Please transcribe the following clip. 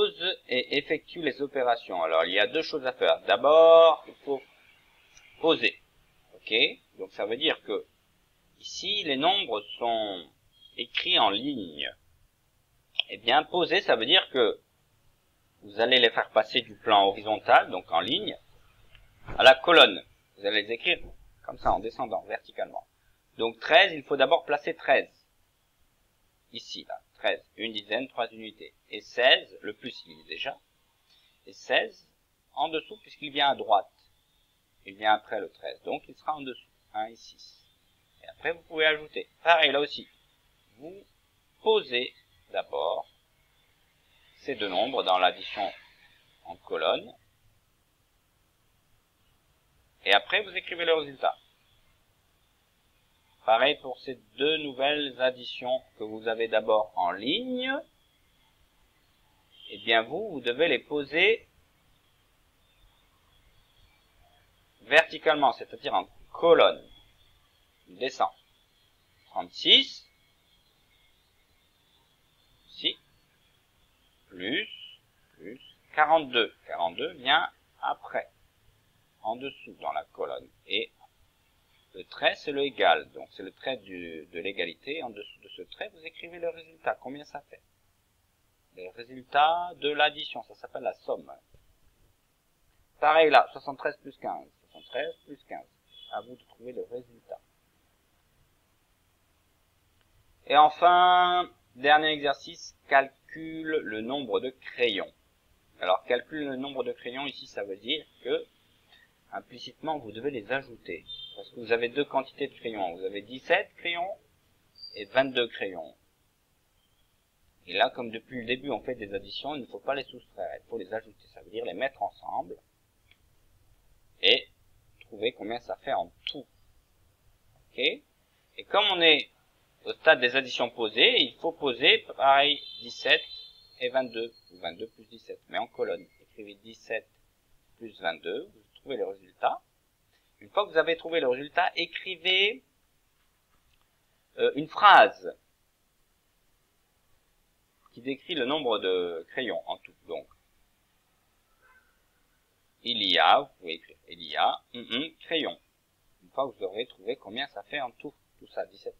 pose et effectue les opérations. Alors, il y a deux choses à faire. D'abord, il faut poser. Ok? Donc, ça veut dire que ici, les nombres sont écrits en ligne. Eh bien, poser, ça veut dire que vous allez les faire passer du plan horizontal, donc en ligne, à la colonne. Vous allez les écrire comme ça, en descendant, verticalement. Donc 13, il faut d'abord placer 13. Ici, là, 13, une dizaine, 3 unités. Et 16, le plus il est déjà. Et 16, en dessous, puisqu'il vient à droite. Il vient après le 13, donc il sera en dessous. 1 et 6. Et après, vous pouvez ajouter. Pareil, là aussi. Vous posez d'abord ces deux nombres dans l'addition en colonne. Et après, vous écrivez le résultat. Pareil pour ces deux nouvelles additions que vous avez d'abord en ligne. Eh bien, vous devez les poser verticalement, c'est-à-dire en colonne. Il descend. 36, ici, plus 42. 42 vient après, en dessous dans la colonne. Et le trait, c'est le égal. Donc, c'est le trait de l'égalité. En dessous de ce trait, vous écrivez le résultat. Combien ça fait? Le résultat de l'addition, ça s'appelle la somme. Pareil là, 73 plus 15. 73 plus 15. À vous de trouver le résultat. Et enfin, dernier exercice, calcule le nombre de crayons. Alors, calcule le nombre de crayons, ici, ça veut dire que, implicitement, vous devez les ajouter. Parce que vous avez deux quantités de crayons. Vous avez 17 crayons et 22 crayons. Et là, comme depuis le début, on fait des additions, il ne faut pas les soustraire. Il faut les ajouter. Ça veut dire les mettre ensemble. Et trouver combien ça fait en tout. Ok? Et comme on est au stade des additions posées, il faut poser, pareil, 17 et 22. Ou 22 plus 17. Mais en colonne. Écrivez 17 plus 22. Vous trouvez le résultat. Une fois que vous avez trouvé le résultat, écrivez une phrase qui décrit le nombre de crayons en tout. Donc, il y a, vous pouvez écrire, il y a crayons. Une fois que vous aurez trouvé combien ça fait en tout ça, 17